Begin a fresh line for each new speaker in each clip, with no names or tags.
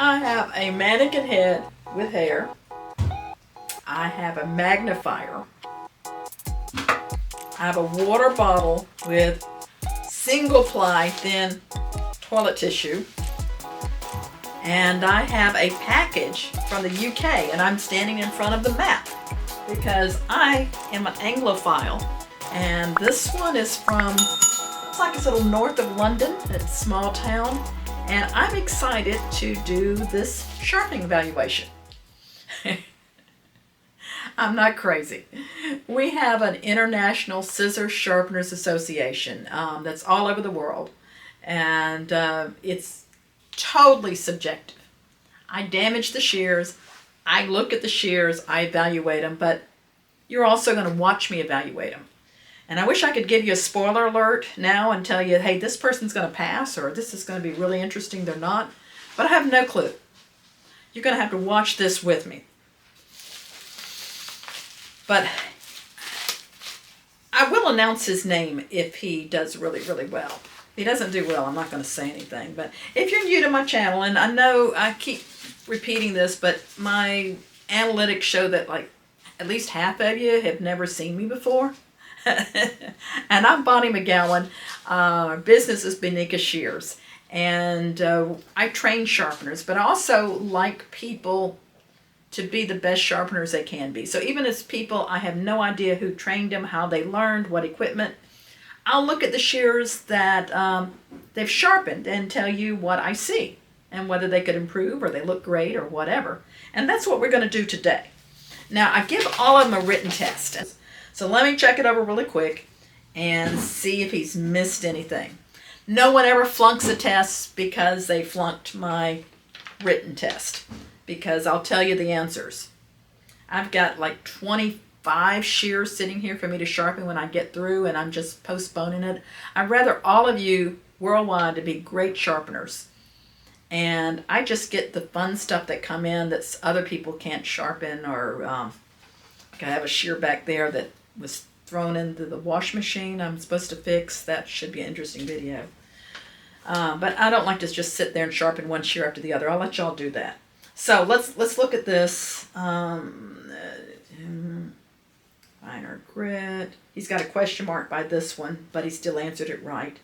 I have a mannequin head with hair. I have a magnifier. I have a water bottle with single ply thin toilet tissue. And I have a package from the UK, and I'm standing in front of the map because I am an Anglophile. And this one is from, it's like it's a little north of London, it's a small town. And I'm excited to do this sharpening evaluation. I'm not crazy. We have an international Scissor Sharpeners Association that's all over the world. And it's totally subjective. I damage the shears, I look at the shears, I evaluate them, but you're also going to watch me evaluate them. And I wish I could give you a spoiler alert now and tell you, hey, this person's going to pass or this is going to be really interesting. They're not. But I have no clue. You're going to have to watch this with me. But I will announce his name if he does really, really well. If he doesn't do well, I'm not going to say anything. But if you're new to my channel, and I know I keep repeating this, but my analytics show that like at least half of you have never seen me before. And I'm Bonnie McGowan. Business is Bonika Shears. And I train sharpeners, but I also like people to be the best sharpeners they can be. So even as people, I have no idea who trained them, how they learned, what equipment. I'll look at the shears that they've sharpened and tell you what I see and whether they could improve or they look great or whatever. And that's what we're going to do today. Now, I give all of them a written test. So let me check it over really quick and see if he's missed anything. No one ever flunks a test because they flunked my written test, because I'll tell you the answers. I've got like 25 shears sitting here for me to sharpen when I get through, and I'm just postponing it. I'd rather all of you worldwide to be great sharpeners. And I just get the fun stuff that come in that other people can't sharpen, or I have a shear back there that was thrown into the wash machine I'm supposed to fix. That should be an interesting video. But I don't like to just sit there and sharpen one shear after the other. I'll let y'all do that. So let's look at this. Finer grit. He's got a question mark by this one, but he still answered it right.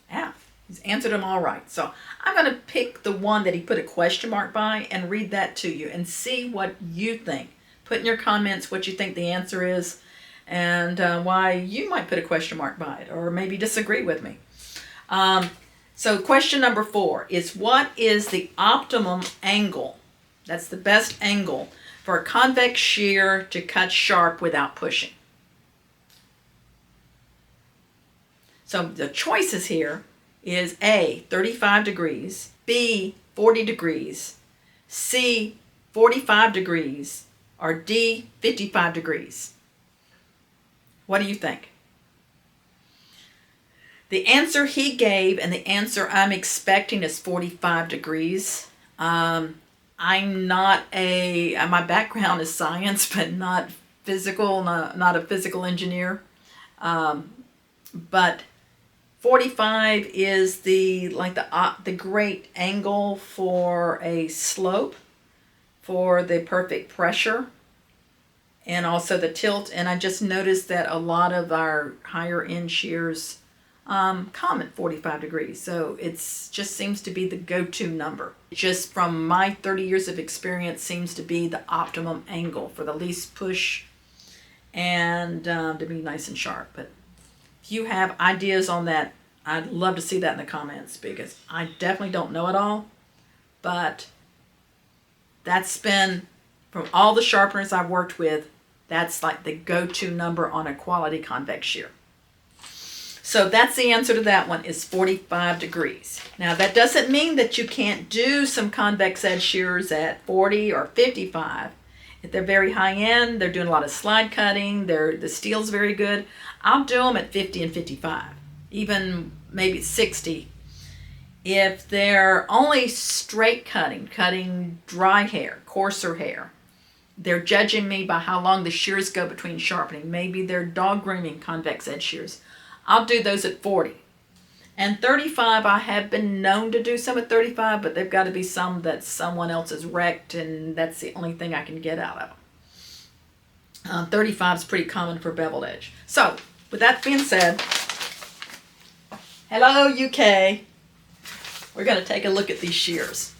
Yeah, he's answered them all right. So I'm going to pick the one that he put a question mark by and read that to you and see what you think. Put in your comments what you think the answer is and why you might put a question mark by it or maybe disagree with me. So question number 4 is, what is the optimum angle? That's the best angle for a convex shear to cut sharp without pushing. So the choices here is A, 35 degrees, B, 40 degrees, C, 45 degrees, or D, 55 degrees. What do you think? The answer he gave and the answer I'm expecting is 45 degrees. I'm not my background is science, but not physical, not a physical engineer. But 45 is the great angle for a slope, for the perfect pressure, and also the tilt. And I just noticed that a lot of our higher end shears come at 45 degrees. So it just seems to be the go-to number. Just from my 30 years of experience, seems to be the optimum angle for the least push and to be nice and sharp. But if you have ideas on that, I'd love to see that in the comments, because I definitely don't know it all. But that's been, from all the sharpeners I've worked with, that's like the go-to number on a quality convex shear. So that's the answer to that one, is 45 degrees. Now that doesn't mean that you can't do some convex edge shears at 40 or 55. If they're very high end, they're doing a lot of slide cutting, the steel's very good, I'll do them at 50 and 55, even maybe 60. If they're only straight cutting dry hair, coarser hair, they're judging me by how long the shears go between sharpening. Maybe they're dog grooming convex edge shears. I'll do those at 40. And 35, I have been known to do some at 35, but they've got to be some that someone else has wrecked, and that's the only thing I can get out of. 35 is pretty common for beveled edge. So, with that being said, hello UK. We're going to take a look at these shears.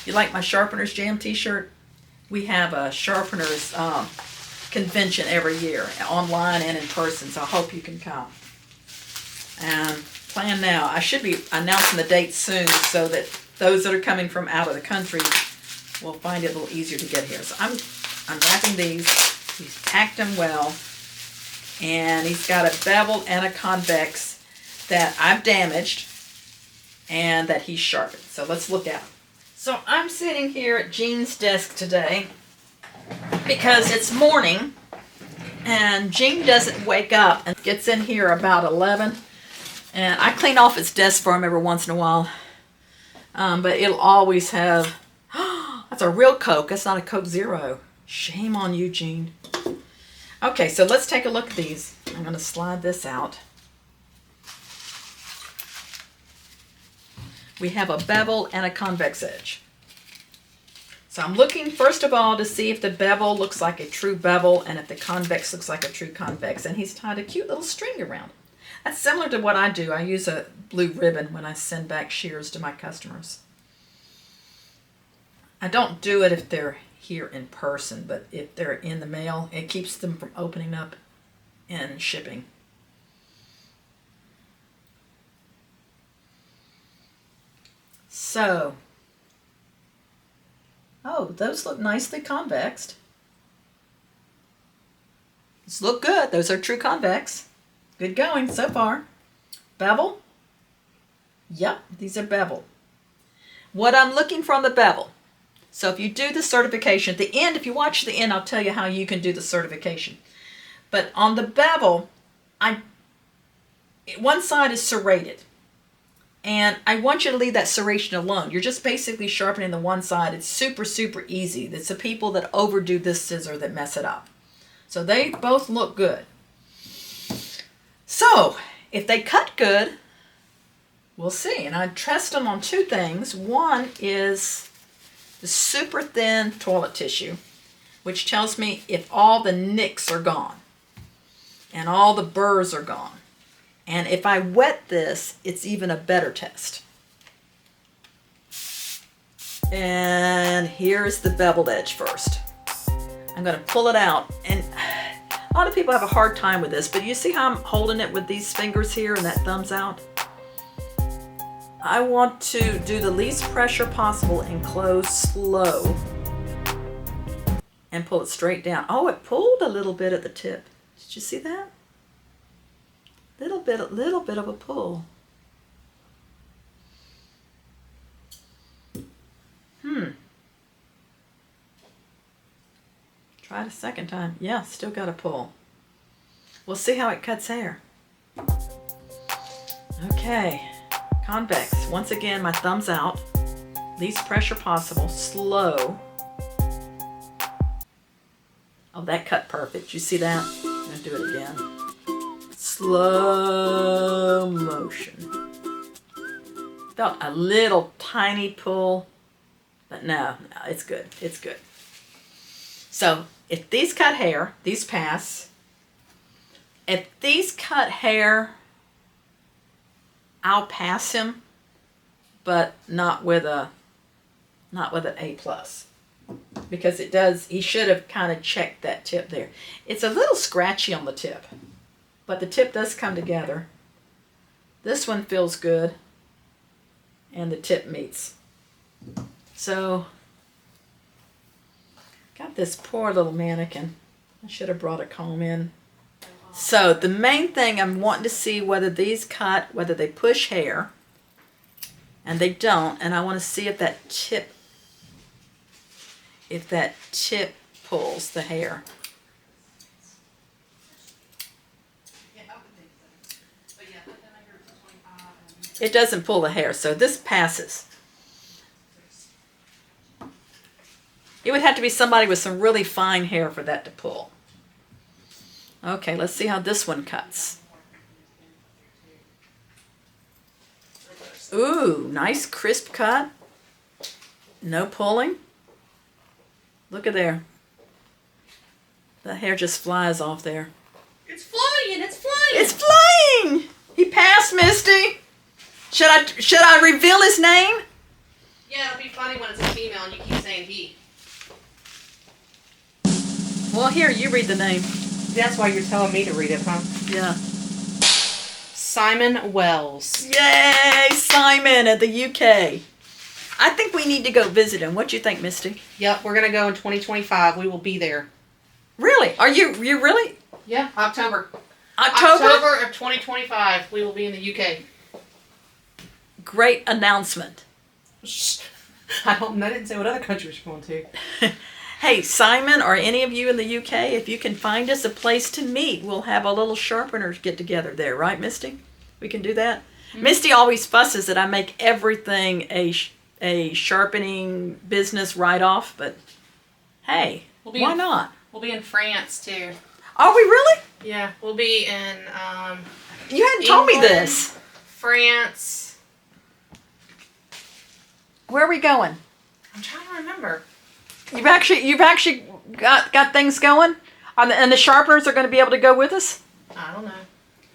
You like my Sharpeners Jam t-shirt? We have a Sharpeners convention every year, online and in person, so I hope you can come. And plan now. I should be announcing the date soon so that those that are coming from out of the country will find it a little easier to get here. So I'm wrapping these. He's packed them well. And he's got a bevel and a convex that I've damaged and that he's sharpened. So let's look at them. So I'm sitting here at Jean's desk today because it's morning and Jean doesn't wake up and gets in here about 11. And I clean off his desk for him every once in a while. But it'll always have, that's a real Coke. That's not a Coke Zero. Shame on you, Jean. Okay, so let's take a look at these. I'm going to slide this out. We have a bevel and a convex edge. So I'm looking first of all to see if the bevel looks like a true bevel and if the convex looks like a true convex. And he's tied a cute little string around it. That's similar to what I do. I use a blue ribbon when I send back shears to my customers. I don't do it if they're here in person, but if they're in the mail, it keeps them from opening up and shipping. So, oh, those look nicely convexed. These look good. Those are true convex. Good going so far. Bevel? Yep, these are bevel. What I'm looking for on the bevel. So if you do the certification, at the end, if you watch the end, I'll tell you how you can do the certification. But on the bevel, one side is serrated. And I want you to leave that serration alone. You're just basically sharpening the one side. It's super, super easy. It's the people that overdo this scissor that mess it up. So they both look good. So, if they cut good, we'll see. And I test them on two things. One is the super thin toilet tissue, which tells me if all the nicks are gone and all the burrs are gone. And if I wet this, it's even a better test. And here's the beveled edge first. I'm going to pull it out. And a lot of people have a hard time with this, but you see how I'm holding it with these fingers here and that thumbs out? I want to do the least pressure possible and close slow and pull it straight down. Oh, it pulled a little bit at the tip. Did you see that? Little bit of a pull. Try it a second time. Yeah, still got a pull. We'll see how it cuts hair. Okay, convex. Once again, my thumbs out. Least pressure possible. Slow. Oh, that cut perfect. You see that? I'm going to do it again. Slow motion. Felt a little tiny pull, but no, it's good. It's good. So if these cut hair, these pass. If these cut hair, I'll pass him, but not with an A+. Because it does, he should have kind of checked that tip there. It's a little scratchy on the tip, but the tip does come together. This one feels good, and the tip meets. So, got this poor little mannequin. I should have brought a comb in. So, the main thing I'm wanting to see whether these cut, whether they push hair, and they don't, and I want to see if that tip pulls the hair. It doesn't pull the hair, so this passes. It would have to be somebody with some really fine hair for that to pull. Okay, let's see how this one cuts. Ooh, nice crisp cut. No pulling. Look at there. The hair just flies off there.
It's flying! It's flying!
It's flying! He passed, Misty. Should I reveal his name?
Yeah, it'll be funny when it's a female and you keep saying he.
Well, here, you read the name.
That's why you're telling me to read it, huh?
Yeah.
Simon Wells.
Yay, Simon at the UK. I think we need to go visit him. What do you think, Misty?
Yep, we're going to go in 2025. We will be there.
Really? Are you really?
Yeah, October.
October
of 2025, we will be in the UK.
Great announcement.
I didn't say what other countries you're going to.
Hey, Simon, or any of you in the UK, if you can find us a place to meet, we'll have a little Sharpeners get together there, right, Misty? We can do that. Mm-hmm. Misty always fusses that I make everything a sharpening business write-off, but hey, why not?
We'll be in France too.
Are we really?
Yeah, we'll be in
you hadn't told me this.
France.
Where are we going?
I'm trying to remember.
You've actually got things going? And the Sharpeners are going to be able to go with us?
I don't know.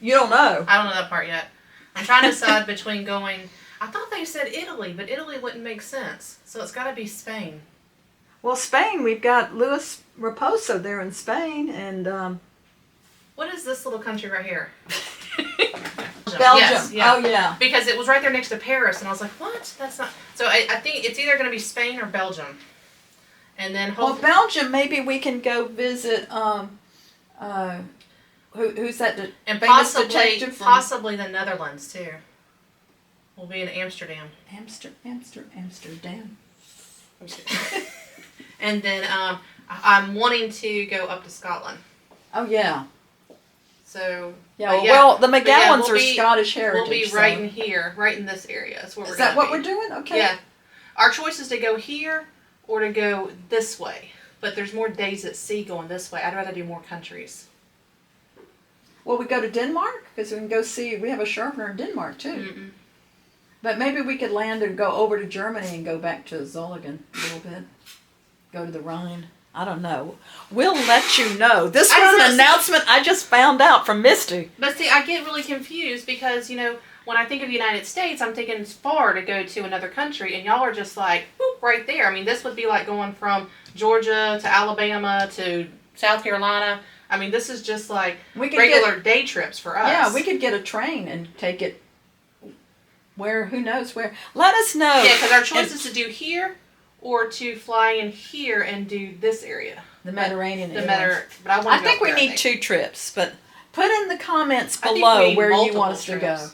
You don't know?
I don't know that part yet. I'm trying to decide between going... I thought they said Italy, but Italy wouldn't make sense. So it's got to be Spain.
Well, Spain, we've got Luis Raposo there in Spain, and...
What is this little country right here?
Belgium.
Yes, yeah.
Oh, yeah.
Because it was right there next to Paris, and I was like, what? That's not... So I think it's either going to be Spain or Belgium. And then hopefully...
Well, Belgium, maybe we can go visit, who's that
and
famous detective from...
possibly the Netherlands, too. We'll be in Amsterdam.
Amsterdam.
And then I'm wanting to go up to Scotland.
Oh, yeah.
So...
Yeah, well, the McGowans are Scottish heritage.
We'll be right in here, right in this area. That's where we're going to be.
Is that what we're doing? Okay.
Yeah. Our choice is to go here or to go this way. But there's more days at sea going this way. I'd rather do more countries.
Well, we go to Denmark? Because we can go see, we have a sharpener in Denmark, too.
Mm-mm.
But maybe we could land and go over to Germany and go back to Zolligan a little bit. Go to the Rhine. I don't know. We'll let you know. This was an announcement I just found out from Misty.
But see, I get really confused because, you know, when I think of the United States, I'm thinking it's far to go to another country, and y'all are just like, boop, right there. I mean, this would be like going from Georgia to Alabama to South Carolina. I mean, this is just like regular day trips for us.
Yeah, we could get a train and take it where, who knows where. Let us know.
Yeah, because our choice is to do here or to fly in here and do this area.
The Mediterranean
area. But I
think we need 2 trips, but put in the comments below where you want us to go.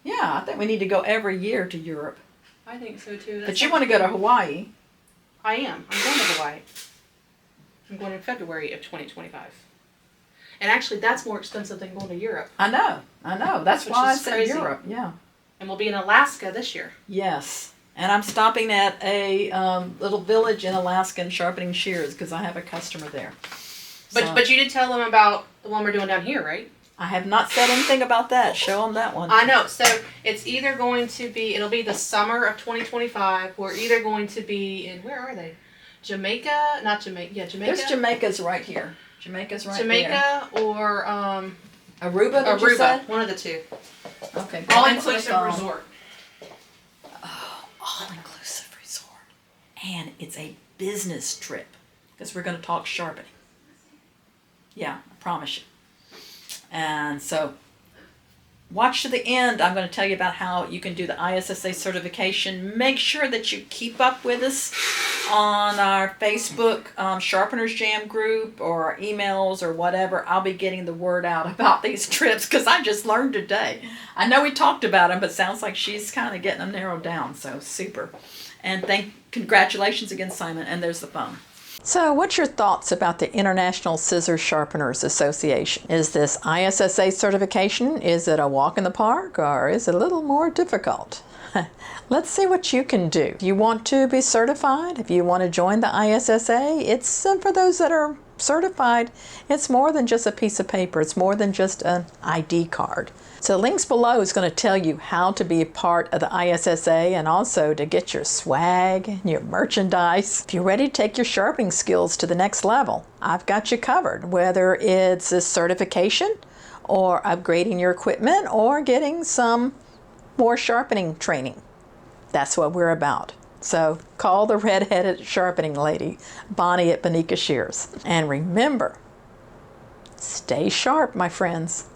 Yeah, I think we need to go every year to Europe.
I think so too.
But you want to go to Hawaii.
I am. I'm going to Hawaii. I'm going in February of 2025. And actually, that's more expensive than going to Europe.
I know. That's why I said Europe, yeah.
And we'll be in Alaska this year.
Yes. And I'm stopping at a little village in Alaska and sharpening shears because I have a customer there.
But you did tell them about the one we're doing down here, right?
I have not said anything about that. Show them that one.
I know. So it's either going to be, it'll be the summer of 2025. We're either going to be in, where are they? Jamaica? Not Jamaica. Yeah, Jamaica.
There's Jamaica's right here. Jamaica's right
Jamaica
there.
Or
Aruba, did you say?
One of the two.
Okay.
All-inclusive resort.
Oh, all-inclusive resort. And it's a business trip because we're going to talk sharpening. Yeah, I promise you. And so watch to the end. I'm going to tell you about how you can do the ISSA certification. Make sure that you keep up with us on our Facebook Sharpeners Jam group or our emails or whatever. I'll be getting the word out about these trips because I just learned today. I know we talked about them, but it sounds like she's kind of getting them narrowed down. So super. And congratulations again, Simon. And there's the phone. So what's your thoughts about the International Scissor Sharpeners Association? Is this ISSA certification, is it a walk in the park or is it a little more difficult? Let's see what you can do. If you want to be certified, if you want to join the ISSA, it's for those that are certified, it's more than just a piece of paper. It's more than just an ID card. So links below is going to tell you how to be a part of the ISSA and also to get your swag and your merchandise. If you're ready to take your sharpening skills to the next level, I've got you covered, whether it's a certification or upgrading your equipment or getting some more sharpening training. That's what we're about. So call the red-headed sharpening lady, Bonnie at Bonika Shears. And remember, stay sharp, my friends.